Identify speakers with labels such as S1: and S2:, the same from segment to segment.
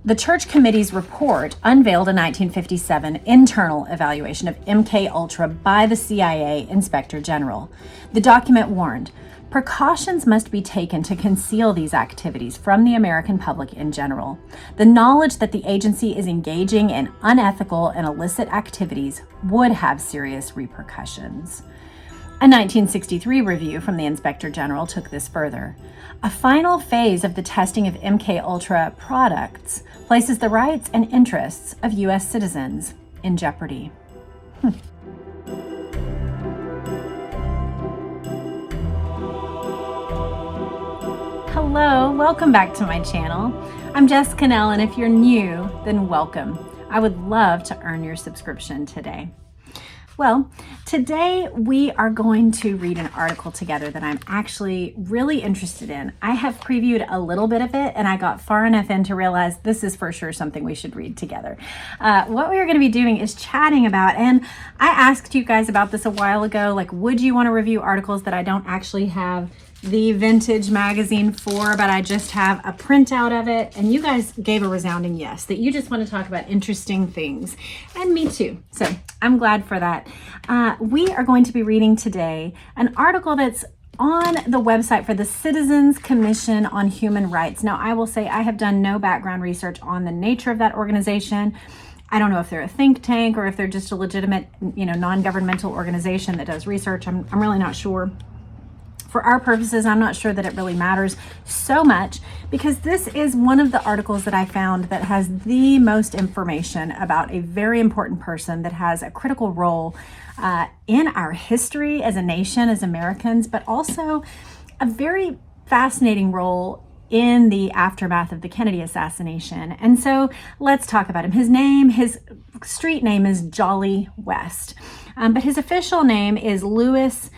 S1: The Church Committee's report unveiled a 1957 internal evaluation of MKUltra by the CIA Inspector General. The document warned, precautions must be taken to conceal these activities from the American public in general. The knowledge that the agency is engaging in unethical and illicit activities would have serious repercussions. A 1963 review from the Inspector General took this further. A final phase of the testing of MKUltra products places the rights and interests of U.S. citizens in jeopardy. Hello, welcome back to my channel. I'm Jess Cannell, and if you're new, then welcome. I would love to earn your subscription today. Well, today we are going to read an article together that I'm actually really interested in. I have previewed a little bit of it and I got far enough in to realize this is for sure something we should read together. What we are going to be doing is chatting about, and I asked you guys about this a while ago, like, would you want to review articles that I don't actually have the vintage magazine for, but I just have a printout of it? And you guys gave a resounding yes, that you just want to talk about interesting things. And me too. So I'm glad for that. We are going to be reading today an article that's on the website for the Citizens Commission on Human Rights. Now, I will say I have done no background research on the nature of that organization. I don't know if they're a think tank or if they're just a legitimate, non-governmental organization that does research. I'm really not sure. For our purposes, I'm not sure that it really matters so much, because this is one of the articles that I found that has the most information about a very important person that has a critical role in our history as a nation, as Americans, but also a very fascinating role in the aftermath of the Kennedy assassination. And so let's talk about him. His street name is Jolly West, but his official name is Louis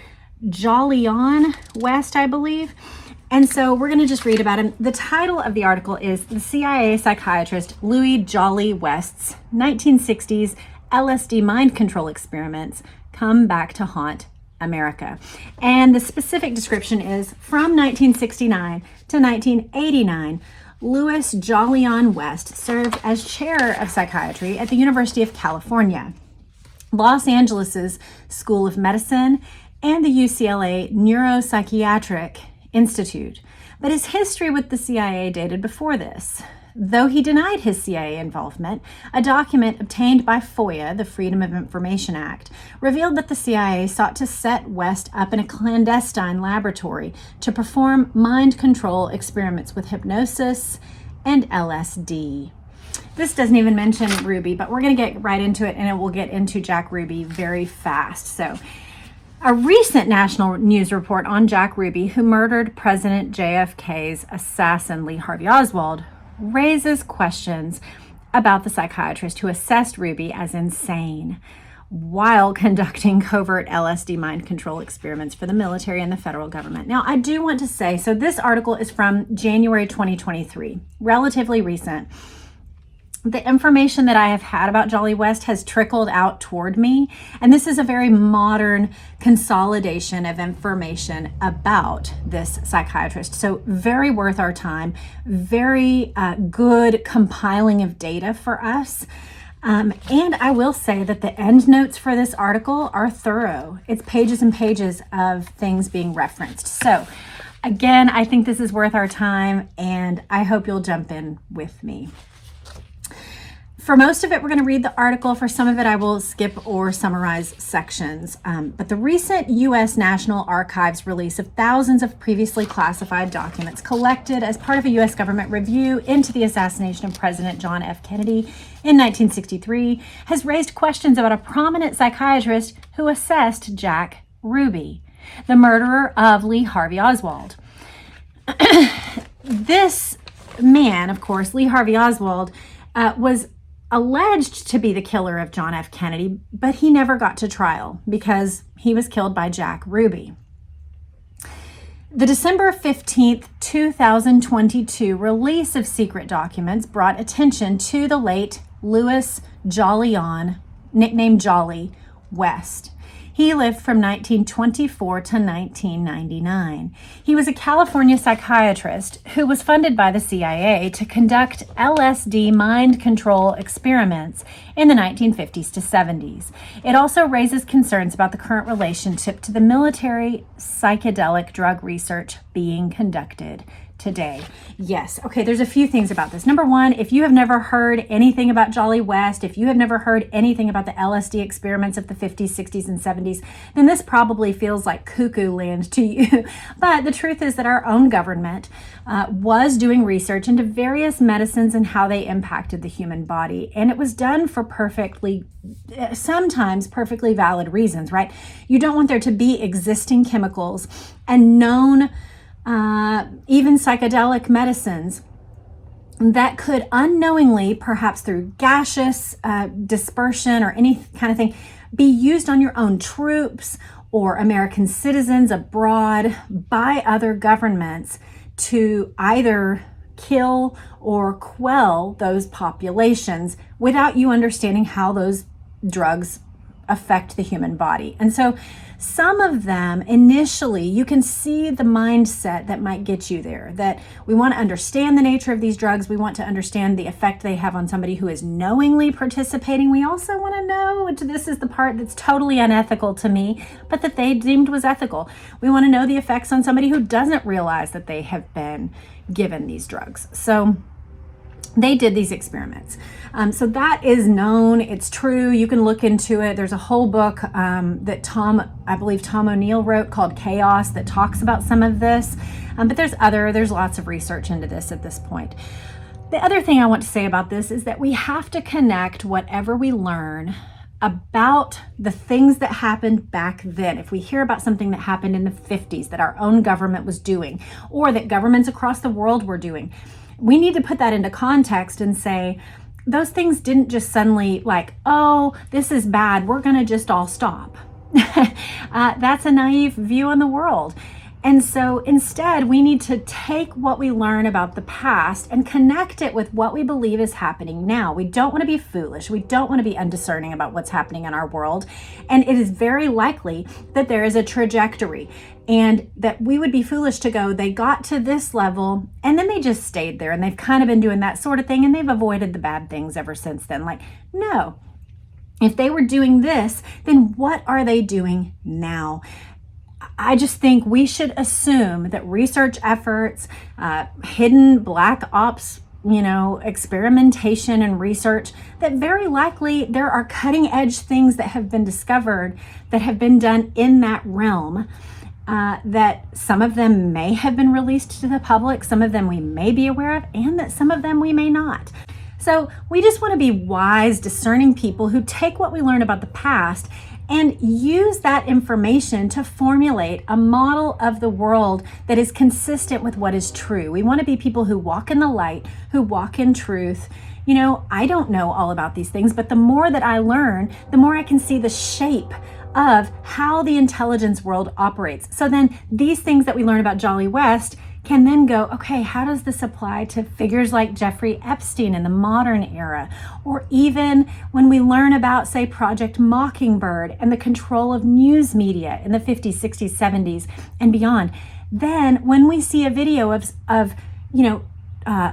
S1: Jolyon West, I believe. And so we're going to just read about him. The title of the article is The CIA Psychiatrist Louis Jolly West's 1960s LSD Mind Control Experiments Come Back to Haunt America. And the specific description is, from 1969 to 1989, Louis Jolyon West served as chair of psychiatry at the University of California, Los Angeles' School of Medicine, and the UCLA Neuropsychiatric Institute. But his history with the CIA dated before this. Though he denied his CIA involvement, a document obtained by FOIA, the Freedom of Information Act, revealed that the CIA sought to set West up in a clandestine laboratory to perform mind control experiments with hypnosis and LSD. This doesn't even mention Ruby, but we're going to get right into it, and it will get into Jack Ruby very fast. So, a recent national news report on Jack Ruby, who murdered President JFK's assassin Lee Harvey Oswald, raises questions about the psychiatrist who assessed Ruby as insane while conducting covert LSD mind control experiments for the military and the federal government. Now, I do want to say, so this article is from January 2023, relatively recent. The information that I have had about Jolly West has trickled out toward me, and this is a very modern consolidation of information about this psychiatrist. So very worth our time, very good compiling of data for us. And I will say that the end notes for this article are thorough. It's pages and pages of things being referenced. So again, I think this is worth our time, and I hope you'll jump in with me. For most of it, we're going to read the article. For some of it, I will skip or summarize sections. But the recent U.S. National Archives release of thousands of previously classified documents collected as part of a U.S. government review into the assassination of President John F. Kennedy in 1963 has raised questions about a prominent psychiatrist who assessed Jack Ruby, the murderer of Lee Harvey Oswald. This man, of course, Lee Harvey Oswald, was alleged to be the killer of John F. Kennedy, but he never got to trial because he was killed by Jack Ruby. The December 15th, 2022 release of secret documents brought attention to the late Louis Jolyon, nicknamed Jolly West. He lived from 1924 to 1999. He was a California psychiatrist who was funded by the CIA to conduct LSD mind control experiments in the 1950s to 70s. It also raises concerns about the current relationship to the military psychedelic drug research being conducted today. Yes. Okay, there's a few things about this. Number one, if you have never heard anything about Jolly West, if you have never heard anything about the LSD experiments of the 50s, 60s, and 70s, then this probably feels like cuckoo land to you. But the truth is that our own government was doing research into various medicines and how they impacted the human body. And it was done for sometimes perfectly valid reasons, right? You don't want there to be existing chemicals and known even psychedelic medicines that could unknowingly, perhaps through gaseous dispersion or any kind of thing, be used on your own troops or American citizens abroad by other governments to either kill or quell those populations without you understanding how those drugs affect the human body. And so some of them initially, you can see the mindset that might get you there, that we want to understand the nature of these drugs. We want to understand the effect they have on somebody who is knowingly participating. We also want to know, which this is the part that's totally unethical to me, but that they deemed was ethical. We want to know the effects on somebody who doesn't realize that they have been given these drugs. So they did these experiments. So that is known. It's true. You can look into it. There's a whole book that I believe Tom O'Neill wrote called Chaos that talks about some of this. But there's lots of research into this at this point. The other thing I want to say about this is that we have to connect whatever we learn about the things that happened back then. If we hear about something that happened in the 50s that our own government was doing, or that governments across the world were doing, we need to put that into context and say, those things didn't just suddenly like, oh, this is bad, we're going to just all stop. That's a naive view on the world. And so instead, we need to take what we learn about the past and connect it with what we believe is happening now. We don't want to be foolish. We don't want to be undiscerning about what's happening in our world. And it is very likely that there is a trajectory and that we would be foolish to go, they got to this level and then they just stayed there and they've kind of been doing that sort of thing and they've avoided the bad things ever since then. Like, no. If they were doing this, then what are they doing now? I just think we should assume that research efforts, hidden black ops, experimentation and research, that very likely there are cutting edge things that have been discovered that have been done in that realm, that some of them may have been released to the public, some of them we may be aware of, and that some of them we may not. So we just want to be wise, discerning people who take what we learn about the past and use that information to formulate a model of the world that is consistent with what is true. We want to be people who walk in the light, who walk in truth. I don't know all about these things, but the more that I learn, the more I can see the shape of how the intelligence world operates. So then these things that we learn about Jolly West can then go, okay, how does this apply to figures like Jeffrey Epstein in the modern era? Or even when we learn about, say, Project Mockingbird and the control of news media in the 50s, 60s, 70s, and beyond. Then when we see a video of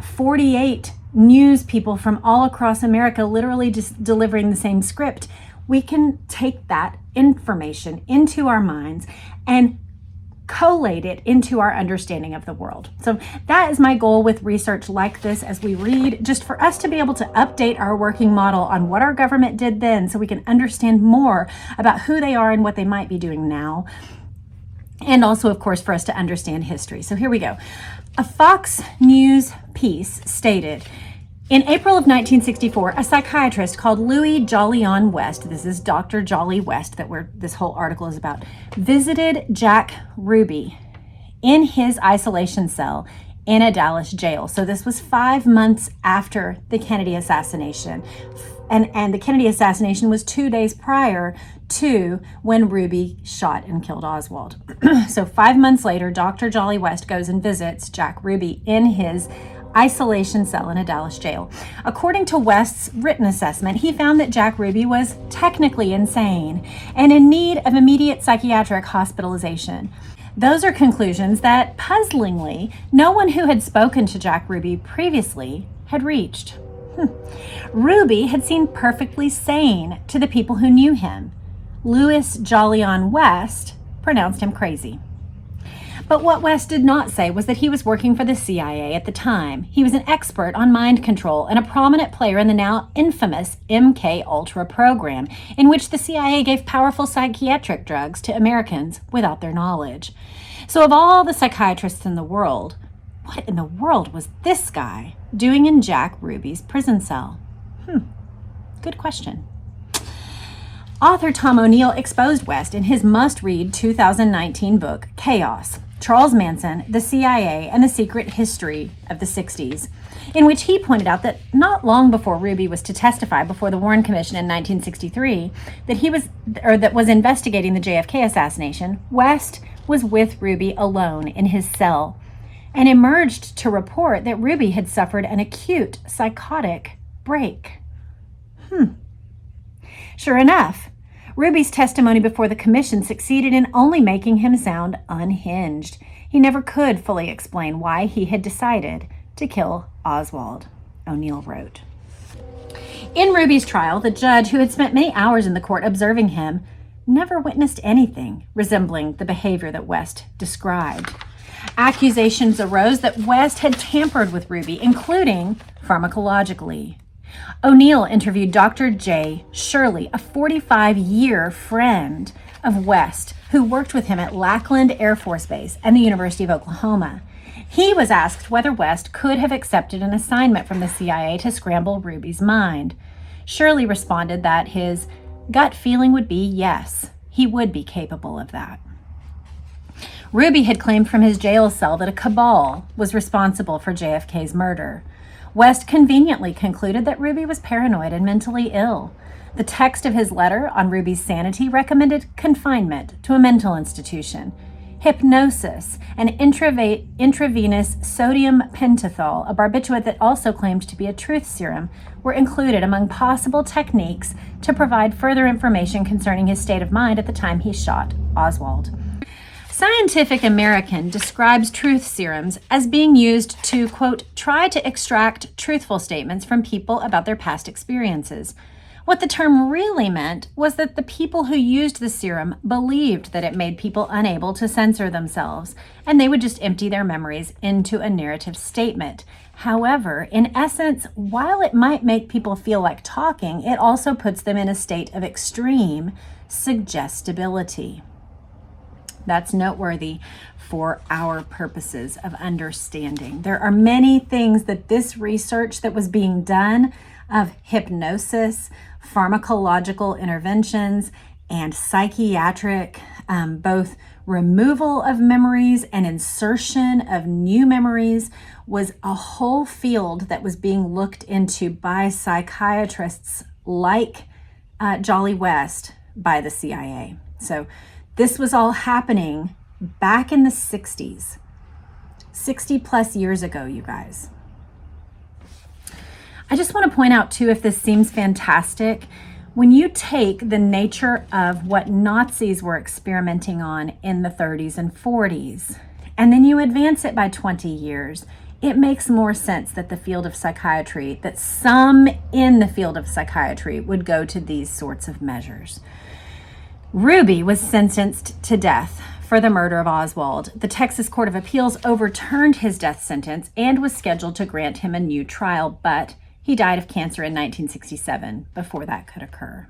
S1: 48 news people from all across America literally just delivering the same script, we can take that information into our minds and collate it into our understanding of the world. So that is my goal with research like this as we read, just for us to be able to update our working model on what our government did then so we can understand more about who they are and what they might be doing now. And also, of course, for us to understand history. So here we go. A Fox News piece stated, in April of 1964, a psychiatrist called Louis Jolyon West, this is Dr. Jolly West that this whole article is about, visited Jack Ruby in his isolation cell in a Dallas jail. So this was 5 months after the Kennedy assassination. And the Kennedy assassination was 2 days prior to when Ruby shot and killed Oswald. So 5 months later, Dr. Jolly West goes and visits Jack Ruby in his isolation cell in a Dallas jail. According to West's written assessment, he found that Jack Ruby was technically insane and in need of immediate psychiatric hospitalization. Those are conclusions that, puzzlingly, no one who had spoken to Jack Ruby previously had reached. Ruby had seemed perfectly sane to the people who knew him. Louis Jolyon West pronounced him crazy. But what West did not say was that he was working for the CIA at the time. He was an expert on mind control and a prominent player in the now infamous MKUltra program, in which the CIA gave powerful psychiatric drugs to Americans without their knowledge. So of all the psychiatrists in the world, what in the world was this guy doing in Jack Ruby's prison cell? Good question. Author Tom O'Neill exposed West in his must-read 2019 book, Chaos: Charles Manson, the CIA, and the Secret History of the 60s, in which he pointed out that not long before Ruby was to testify before the Warren Commission in 1963, that was investigating the JFK assassination, West was with Ruby alone in his cell and emerged to report that Ruby had suffered an acute psychotic break. Sure enough, Ruby's testimony before the commission succeeded in only making him sound unhinged. He never could fully explain why he had decided to kill Oswald, O'Neill wrote. In Ruby's trial, the judge, who had spent many hours in the court observing him, never witnessed anything resembling the behavior that West described. Accusations arose that West had tampered with Ruby, including pharmacologically. O'Neill interviewed Dr. J. Shirley, a 45-year friend of West, who worked with him at Lackland Air Force Base and the University of Oklahoma. He was asked whether West could have accepted an assignment from the CIA to scramble Ruby's mind. Shirley responded that his gut feeling would be yes, he would be capable of that. Ruby had claimed from his jail cell that a cabal was responsible for JFK's murder. West conveniently concluded that Ruby was paranoid and mentally ill. The text of his letter on Ruby's sanity recommended confinement to a mental institution. Hypnosis and intravenous sodium pentothal, a barbiturate that also claimed to be a truth serum, were included among possible techniques to provide further information concerning his state of mind at the time he shot Oswald. Scientific American describes truth serums as being used to, quote, try to extract truthful statements from people about their past experiences. What the term really meant was that the people who used the serum believed that it made people unable to censor themselves, and they would just empty their memories into a narrative statement. However, in essence, while it might make people feel like talking, it also puts them in a state of extreme suggestibility. That's noteworthy for our purposes of understanding. There are many things that this research that was being done of hypnosis, pharmacological interventions, and psychiatric, both removal of memories and insertion of new memories, was a whole field that was being looked into by psychiatrists like Jolly West by the CIA. So this was all happening back in the 60s, 60 plus years ago, you guys. I just want to point out too, if this seems fantastic, when you take the nature of what Nazis were experimenting on in the 30s and 40s, and then you advance it by 20 years, it makes more sense that the field of psychiatry, that some in the field of psychiatry would go to these sorts of measures. Ruby was sentenced to death for the murder of Oswald. The Texas Court of Appeals overturned his death sentence and was scheduled to grant him a new trial, but he died of cancer in 1967 before that could occur.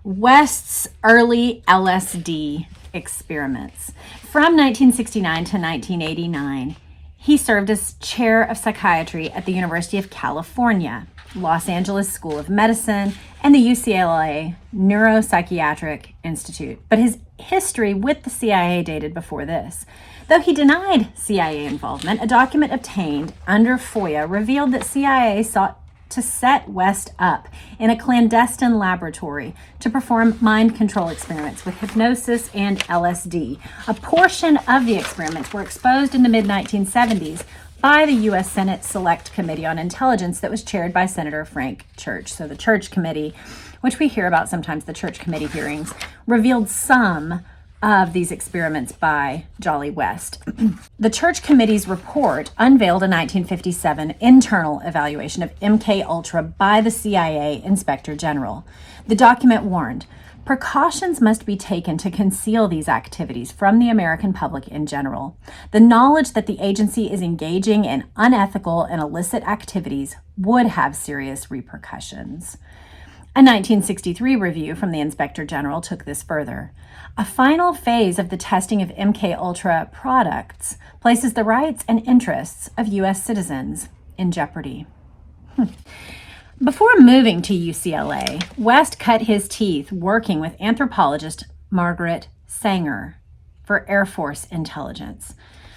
S1: West's early LSD experiments. From 1969 to 1989, he served as chair of psychiatry at the University of California, Los Angeles School of Medicine, and the UCLA Neuropsychiatric Institute. But his history with the CIA dated before this. Though he denied CIA involvement, a document obtained under FOIA revealed that CIA sought to set West up in a clandestine laboratory to perform mind control experiments with hypnosis and LSD. A portion of the experiments were exposed in the mid-1970s by the U.S. Senate Select Committee on Intelligence that was chaired by Senator Frank Church. So the Church Committee, which we hear about sometimes, the Church Committee hearings, revealed some of these experiments by Jolly West. The Church Committee's report unveiled a 1957 internal evaluation of MKUltra by the CIA Inspector General. The document warned, precautions must be taken to conceal these activities from the American public in general. The knowledge that the agency is engaging in unethical and illicit activities would have serious repercussions. A 1963 review from the Inspector General took this further. A final phase of the testing of MKUltra products places the rights and interests of U.S. citizens in jeopardy. Before moving to UCLA, West cut his teeth working with anthropologist Margaret Sanger for Air Force Intelligence.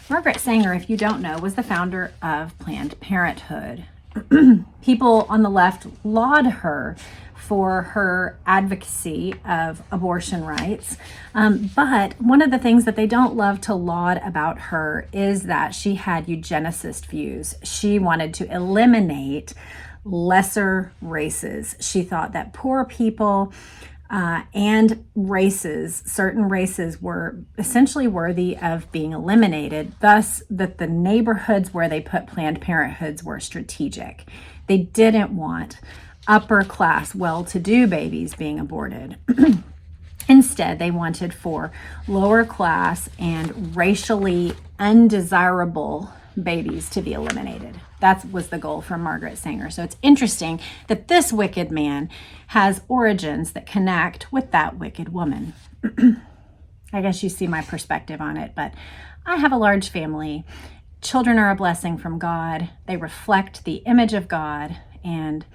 S1: Margaret Sanger, if you don't know, was the founder of Planned Parenthood. People on the left laud her for her advocacy of abortion rights. But one of the things that they don't love to laud about her is that she had eugenicist views. She wanted to eliminate lesser races. She thought that poor people and races, certain races, were essentially worthy of being eliminated, thus that the neighborhoods where they put Planned Parenthoods were strategic. They didn't want upper class, well-to-do babies being aborted. Instead, they wanted for lower class and racially undesirable babies to be eliminated. That was the goal for Margaret Sanger. So it's interesting that this wicked man has origins that connect with that wicked woman. I guess you see my perspective on it, but I have a large family. Children are a blessing from God. They reflect the image of God, and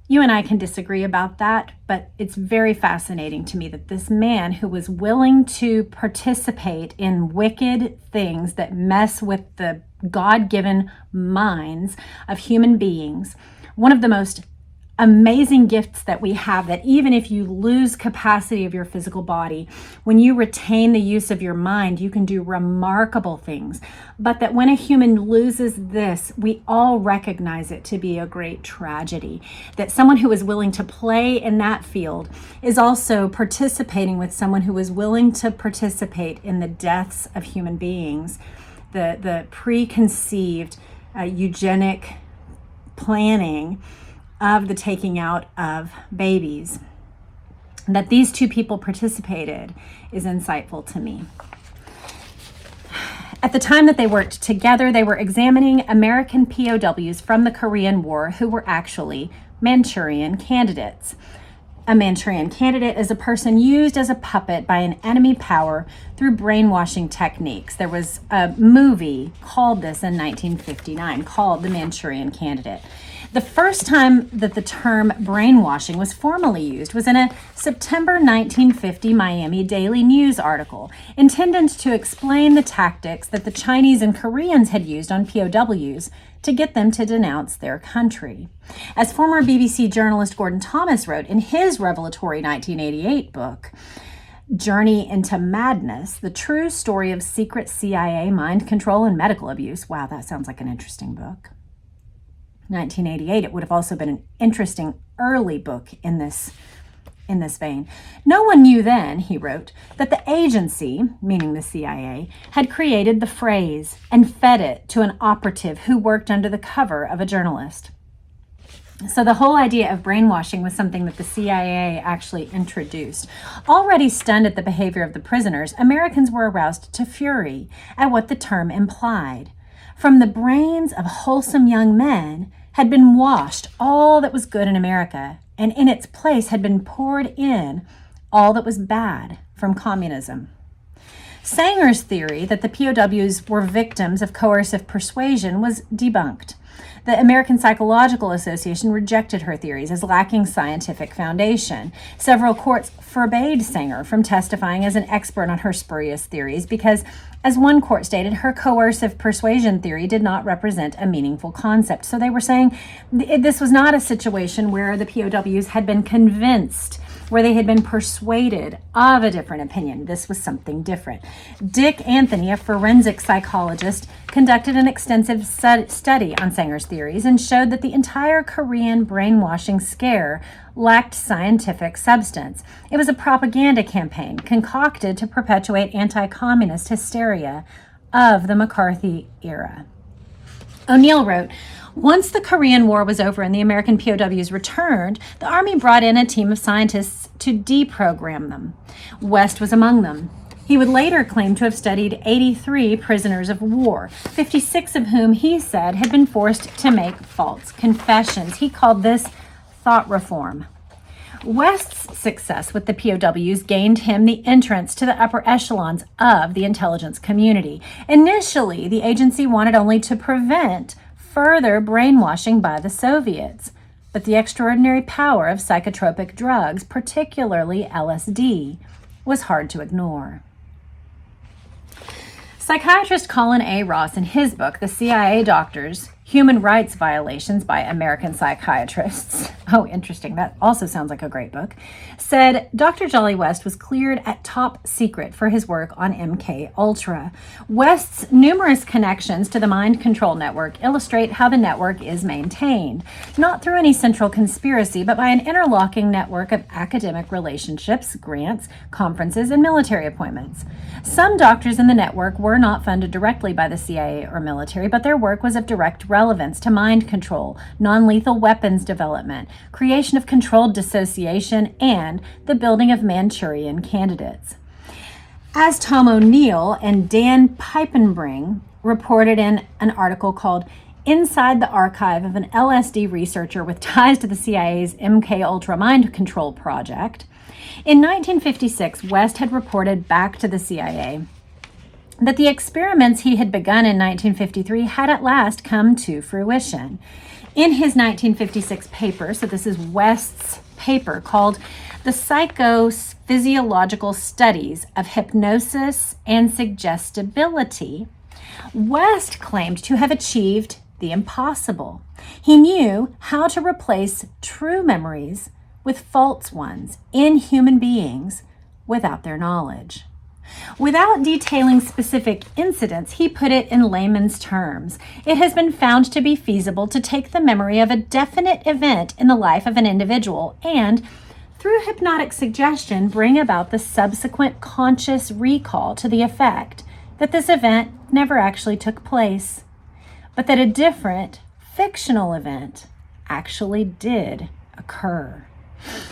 S1: you and I can disagree about that, but it's very fascinating to me that this man who was willing to participate in wicked things that mess with the God-given minds of human beings, one of the most amazing gifts that we have, that even if you lose capacity of your physical body, when you retain the use of your mind, you can do remarkable things. But that when a human loses this, we all recognize it to be a great tragedy. That someone who is willing to play in that field is also participating with someone who is willing to participate in the deaths of human beings, the preconceived eugenic planning of the taking out of babies. That these two people participated is insightful to me. At the time that they worked together, they were examining American POWs from the Korean War who were actually Manchurian candidates. A Manchurian candidate is a person used as a puppet by an enemy power through brainwashing techniques. There was a movie called this in 1959 called The Manchurian Candidate. The first time that the term brainwashing was formally used was in a September 1950 Miami Daily News article intended to explain the tactics that the Chinese and Koreans had used on POWs to get them to denounce their country. As former BBC journalist Gordon Thomas wrote in his revelatory 1988 book, Journey into Madness, the true story of secret CIA mind control and medical abuse. Wow, that sounds like an interesting book. 1988, it would have also been an interesting early book in this vein. No one knew then, he wrote, that the agency, meaning the CIA, had created the phrase and fed it to an operative who worked under the cover of a journalist. So the whole idea of brainwashing was something that the CIA actually introduced. Already stunned at the behavior of the prisoners, Americans were aroused to fury at what the term implied. From the brains of wholesome young men had been washed all that was good in America, and in its place had been poured in all that was bad from communism. Sanger's theory that the POWs were victims of coercive persuasion was debunked. The American Psychological Association rejected her theories as lacking scientific foundation. Several courts forbade Sanger from testifying as an expert on her spurious theories because, as one court stated, her coercive persuasion theory did not represent a meaningful concept. So they were saying this was not a situation where the POWs had been convinced, where they had been persuaded of a different opinion. This was something different. Dick Anthony, a forensic psychologist, conducted an extensive study on Sanger's theories and showed that the entire Korean brainwashing scare lacked scientific substance. It was a propaganda campaign concocted to perpetuate anti-communist hysteria of the McCarthy era. O'Neill wrote, "Once the Korean War was over and the American POWs returned, the Army brought in a team of scientists to deprogram them. West was among them. He would later claim to have studied 83 prisoners of war, 56 of whom he said had been forced to make false confessions. He called this thought reform." West's success with the POWs gained him the entrance to the upper echelons of the intelligence community. Initially, the agency wanted only to prevent further brainwashing by the Soviets, but the extraordinary power of psychotropic drugs, particularly LSD, was hard to ignore. Psychiatrist Colin A. Ross, in his book, The CIA Doctors, Human Rights Violations by American Psychiatrists, oh, interesting, that also sounds like a great book, said Dr. Jolly West was cleared at top secret for his work on MKUltra. West's numerous connections to the mind control network illustrate how the network is maintained, not through any central conspiracy, but by an interlocking network of academic relationships, grants, conferences, and military appointments. Some doctors in the network were not funded directly by the CIA or military, but their work was of direct relevance to mind control, non-lethal weapons development, creation of controlled dissociation, and the building of Manchurian candidates. As Tom O'Neill and Dan Piepenbring reported in an article called "Inside the Archive of an LSD Researcher with Ties to the CIA's MKUltra Mind Control Project," in 1956, West had reported back to the CIA that the experiments he had begun in 1953 had at last come to fruition. In his 1956 paper, so this is West's paper, called "The Psychophysiological Studies of Hypnosis and Suggestibility," West claimed to have achieved the impossible. He knew how to replace true memories with false ones in human beings without their knowledge. Without detailing specific incidents, he put it in layman's terms. It has been found to be feasible to take the memory of a definite event in the life of an individual and, through hypnotic suggestion, bring about the subsequent conscious recall to the effect that this event never actually took place, but that a different, fictional event actually did occur.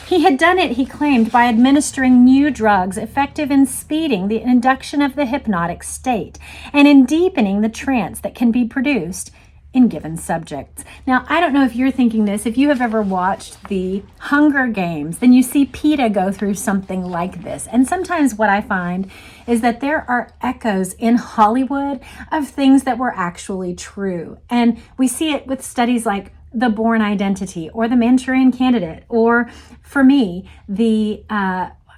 S1: He had done it, he claimed, by administering new drugs effective in speeding the induction of the hypnotic state and in deepening the trance that can be produced in given subjects. Now, I don't know if you're thinking this. If you have ever watched the Hunger Games, then you see PETA go through something like this. And sometimes what I find is that there are echoes in Hollywood of things that were actually true. And we see it with studies like The Bourne Identity or the Manchurian Candidate, or for me,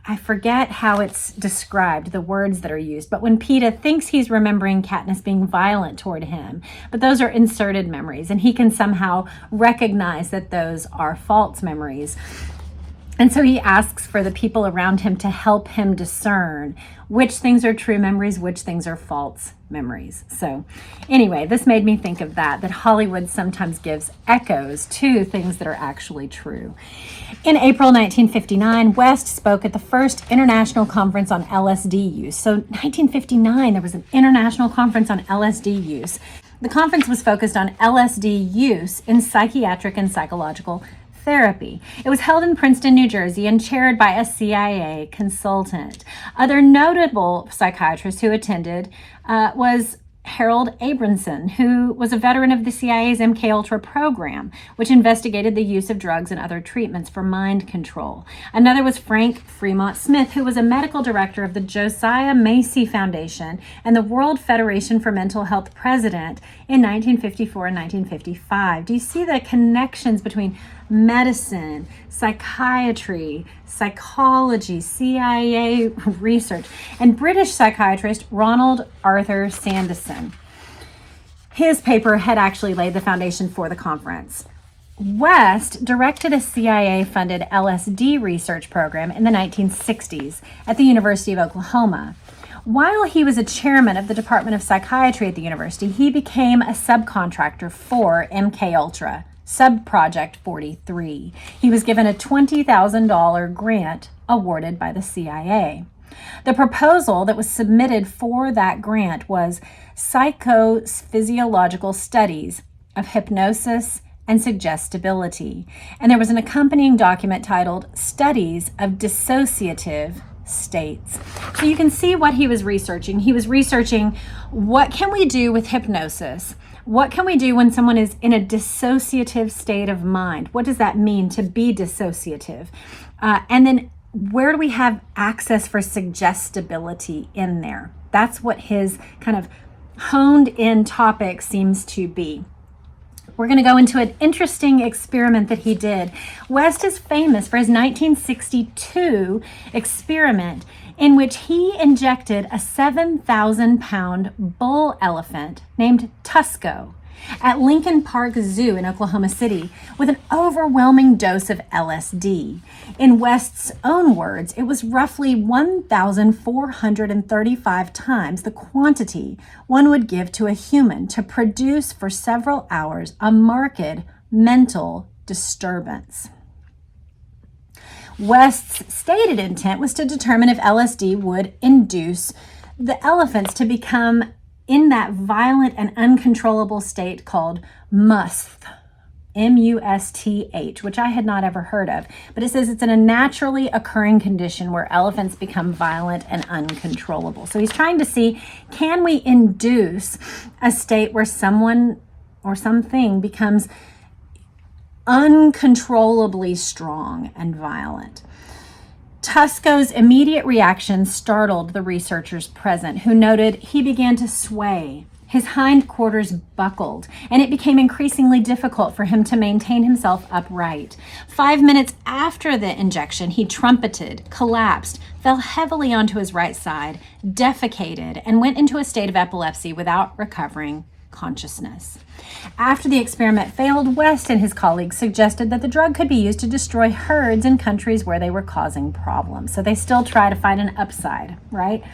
S1: I forget how it's described, the words that are used, but when PETA thinks he's remembering Katniss being violent toward him, but those are inserted memories, and he can somehow recognize that those are false memories. And so he asks for the people around him to help him discern which things are true memories, which things are false memories. So anyway, this made me think of that Hollywood sometimes gives echoes to things that are actually true. In April 1959, West spoke at the first international conference on LSD use. So 1959, there was an international conference on LSD use. The conference was focused on LSD use in psychiatric and psychological therapy. It was held in Princeton, New Jersey, and chaired by a CIA consultant. Other notable psychiatrists who attended was Harold Abramson, who was a veteran of the CIA's MKUltra program, which investigated the use of drugs and other treatments for mind control. Another was Frank Fremont Smith, who was a medical director of the Josiah Macy Foundation and the World Federation for Mental Health president in 1954 and 1955. Do you see the connections between medicine, psychiatry, psychology, CIA research, and British psychiatrist Ronald Arthur Sanderson? His paper had actually laid the foundation for the conference. West directed a CIA-funded LSD research program in the 1960s at the University of Oklahoma. While he was a chairman of the Department of Psychiatry at the university, he became a subcontractor for MKUltra, Subproject 43. He was given a $20,000 grant awarded by the CIA. The proposal that was submitted for that grant was psychophysiological studies of hypnosis and suggestibility. And there was an accompanying document titled Studies of Dissociative States. So you can see what he was researching. He was researching what can we do with hypnosis? What can we do when someone is in a dissociative state of mind? What does that mean to be dissociative? And then where do we have access for suggestibility in there? That's what his kind of honed in topic seems to be. We're going to go into an interesting experiment that he did. West is famous for his 1962 experiment in which he injected a 7,000-pound bull elephant named Tusco at Lincoln Park Zoo in Oklahoma City with an overwhelming dose of LSD. In West's own words, it was roughly 1,435 times the quantity one would give to a human to produce for several hours a marked mental disturbance. West's stated intent was to determine if LSD would induce the elephants to become in that violent and uncontrollable state called musth, M-U-S-T-H, which I had not ever heard of. But it says it's in a naturally occurring condition where elephants become violent and uncontrollable. So he's trying to see, can we induce a state where someone or something becomes uncontrollably strong and violent? Tusco's immediate reaction startled the researchers present, who noted he began to sway. His hindquarters buckled, and it became increasingly difficult for him to maintain himself upright. 5 minutes after the injection, he trumpeted, collapsed, fell heavily onto his right side, defecated, and went into a state of epilepsy without recovering consciousness. After the experiment failed, West and his colleagues suggested that the drug could be used to destroy herds in countries where they were causing problems. So they still try to find an upside, right?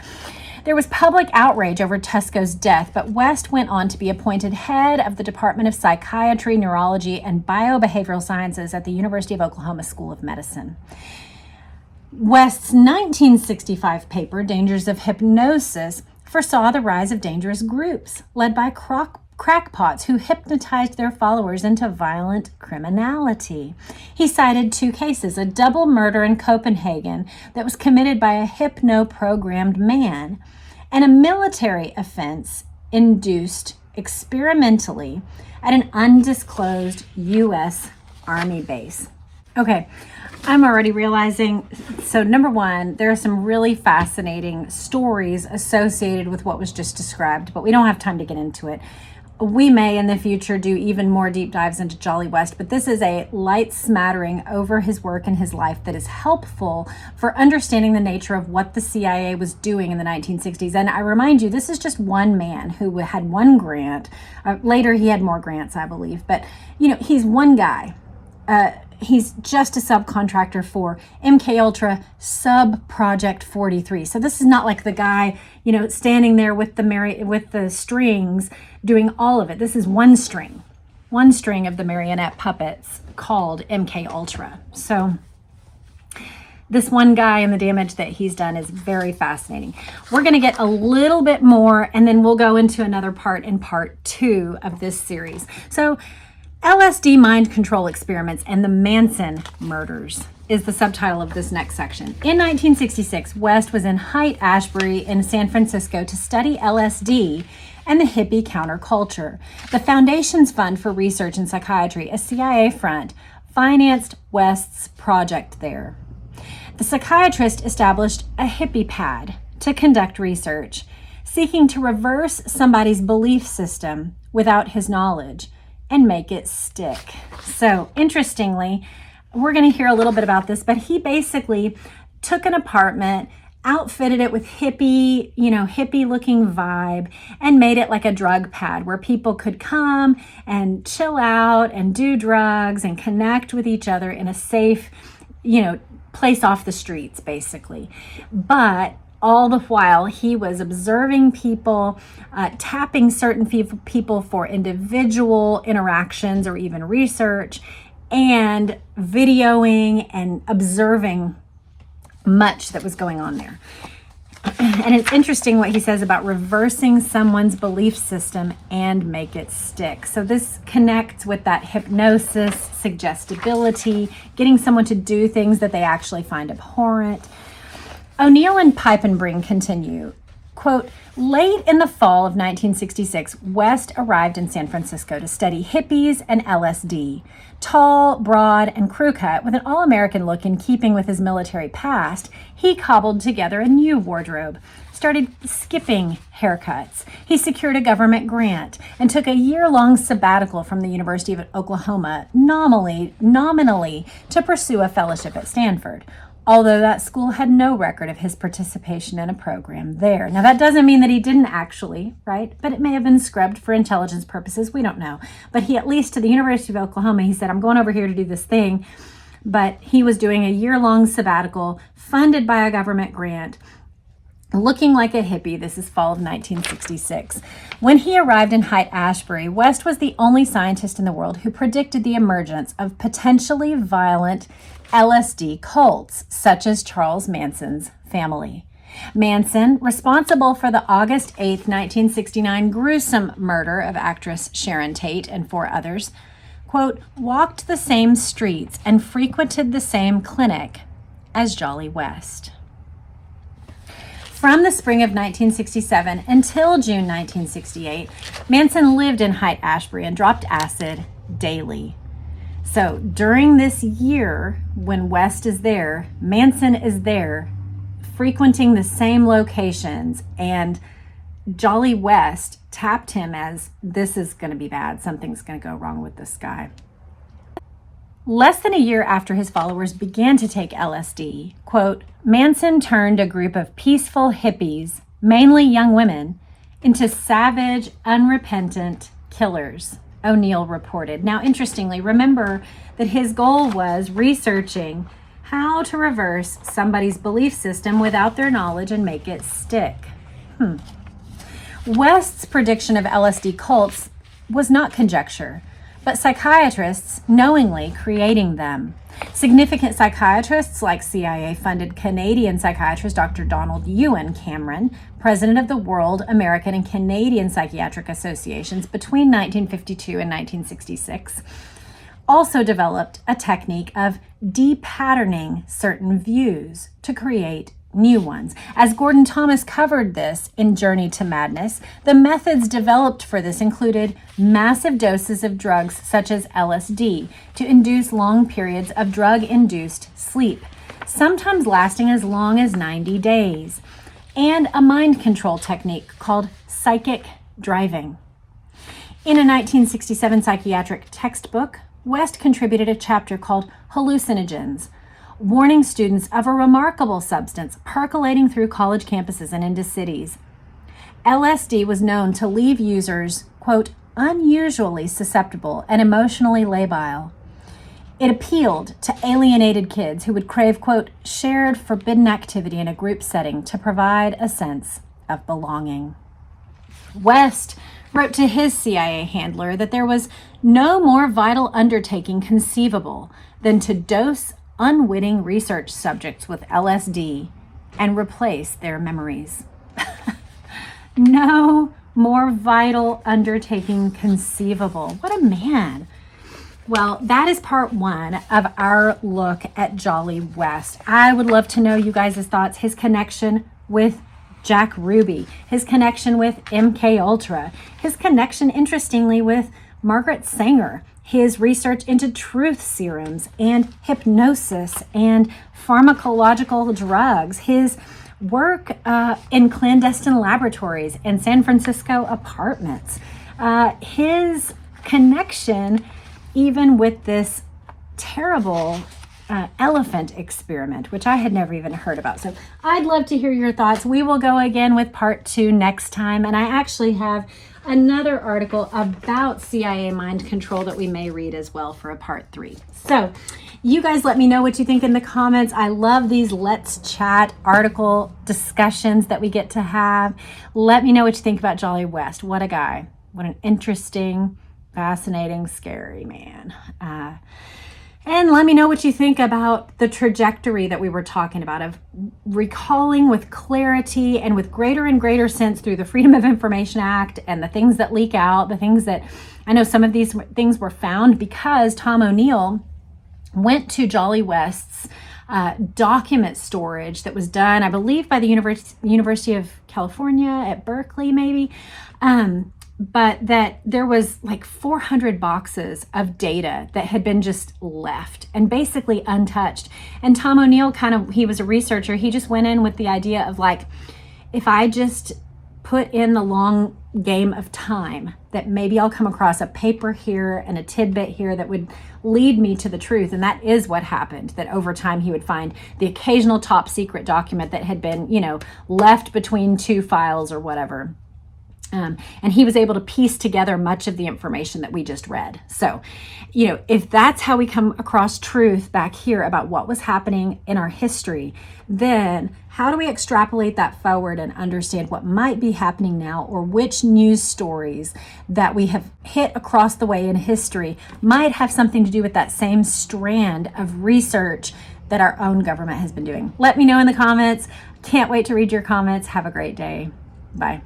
S1: There was public outrage over Tusco's death, but West went on to be appointed head of the Department of Psychiatry, Neurology, and Biobehavioral Sciences at the University of Oklahoma School of Medicine. West's 1965 paper, Dangers of Hypnosis, foresaw the rise of dangerous groups led by crackpots who hypnotized their followers into violent criminality. He cited 2 cases, a double murder in Copenhagen that was committed by a hypno-programmed man, and a military offense induced experimentally at an undisclosed U.S. Army base. Okay, I'm already realizing, so number one, there are some really fascinating stories associated with what was just described, but we don't have time to get into it. We may in the future do even more deep dives into Jolly West, but this is a light smattering over his work and his life that is helpful for understanding the nature of what the CIA was doing in the 1960s. And I remind you, this is just one man who had one grant. Later, he had more grants, I believe. But, he's one guy. He's just a subcontractor for MKUltra Subproject 43. So this is not like the guy, standing there with the strings doing all of it. This is one string of the marionette puppets called MKUltra. So this one guy and the damage that he's done is very fascinating. We're going to get a little bit more, and then we'll go into another part in part 2 of this series. So LSD mind control experiments and the Manson murders is the subtitle of this next section. In 1966, West was in Haight-Ashbury in San Francisco to study LSD and the hippie counterculture. The Foundation's Fund for Research in Psychiatry, a CIA front, financed West's project there. The psychiatrist established a hippie pad to conduct research, seeking to reverse somebody's belief system without his knowledge and make it stick. So, interestingly, we're going to hear a little bit about this, but he basically took an apartment, outfitted it with hippie looking vibe, and made it like a drug pad where people could come and chill out and do drugs and connect with each other in a safe, place off the streets, basically. But all the while, he was observing people, tapping certain people for individual interactions or even research, and videoing and observing much that was going on there. And it's interesting what he says about reversing someone's belief system and make it stick. So this connects with that hypnosis, suggestibility, getting someone to do things that they actually find abhorrent. O'Neill and Piepenbring continue, quote, late in the fall of 1966, West arrived in San Francisco to study hippies and LSD. Tall, broad, and crew-cut, with an all-American look in keeping with his military past, he cobbled together a new wardrobe, started skipping haircuts. He secured a government grant and took a year-long sabbatical from the University of Oklahoma, nominally to pursue a fellowship at Stanford, although that school had no record of his participation in a program there. Now, that doesn't mean that he didn't actually, right? But it may have been scrubbed for intelligence purposes. We don't know. But he, at least to the University of Oklahoma, he said, I'm going over here to do this thing. But he was doing a year-long sabbatical funded by a government grant, looking like a hippie. This is fall of 1966. When he arrived in Haight-Ashbury, West was the only scientist in the world who predicted the emergence of potentially violent LSD cults, such as Charles Manson's family. Manson, responsible for the August 8, 1969 gruesome murder of actress Sharon Tate and 4 others, quote, walked the same streets and frequented the same clinic as Jolly West. From the spring of 1967 until June 1968, Manson lived in Haight-Ashbury and dropped acid daily. So during this year, when West is there, Manson is there, frequenting the same locations, and Jolly West tapped him as, this is going to be bad. Something's going to go wrong with this guy. Less than a year after his followers began to take LSD, quote, Manson turned a group of peaceful hippies, mainly young women, into savage, unrepentant killers, O'Neill reported. Now, interestingly, remember that his goal was researching how to reverse somebody's belief system without their knowledge and make it stick. West's prediction of LSD cults was not conjecture, but psychiatrists knowingly creating them. Significant psychiatrists like CIA-funded Canadian psychiatrist Dr. Donald Ewan Cameron, president of the World, American, and Canadian Psychiatric Associations between 1952 and 1966, also developed a technique of de-patterning certain views to create new ones. As Gordon Thomas covered this in Journey to Madness, the methods developed for this included massive doses of drugs such as LSD to induce long periods of drug-induced sleep, sometimes lasting as long as 90 days, and a mind control technique called psychic driving. In a 1967 psychiatric textbook, West contributed a chapter called Hallucinogens, warning students of a remarkable substance percolating through college campuses and into cities. LSD was known to leave users, quote, unusually susceptible and emotionally labile. It appealed to alienated kids who would crave, quote, shared forbidden activity in a group setting to provide a sense of belonging. West wrote to his CIA handler that there was no more vital undertaking conceivable than to dose unwitting research subjects with LSD and replace their memories. No more vital undertaking conceivable. What a man. Well, that is part 1 of our look at Jolly West. I would love to know you guys' thoughts, his connection with Jack Ruby, his connection with MKUltra, his connection, interestingly, with Margaret Sanger, his research into truth serums and hypnosis and pharmacological drugs, his work in clandestine laboratories and San Francisco apartments, his connection even with this terrible elephant experiment, which I had never even heard about. So I'd love to hear your thoughts. We will go again with part 2 next time. And I actually have another article about CIA mind control that we may read as well for a part 3. So you guys let me know what you think in the comments. I love these Let's Chat article discussions that we get to have. Let me know what you think about Jolly West. What a guy. What an interesting, fascinating, scary man. And let me know what you think about the trajectory that we were talking about of recalling with clarity and with greater and greater sense through the Freedom of Information Act and the things that leak out, the things that I know some of these things were found because Tom O'Neill went to Jolly West's document storage that was done, I believe, by the University of California at Berkeley, maybe. But that there was like 400 boxes of data that had been just left and basically untouched. And Tom O'Neill he was a researcher. He just went in with the idea of like, if I just put in the long game of time, that maybe I'll come across a paper here and a tidbit here that would lead me to the truth. And that is what happened, that over time he would find the occasional top secret document that had been, left between 2 files or whatever. And he was able to piece together much of the information that we just read. So, if that's how we come across truth back here about what was happening in our history, then how do we extrapolate that forward and understand what might be happening now, or which news stories that we have hit across the way in history might have something to do with that same strand of research that our own government has been doing? Let me know in the comments. Can't wait to read your comments. Have a great day. Bye.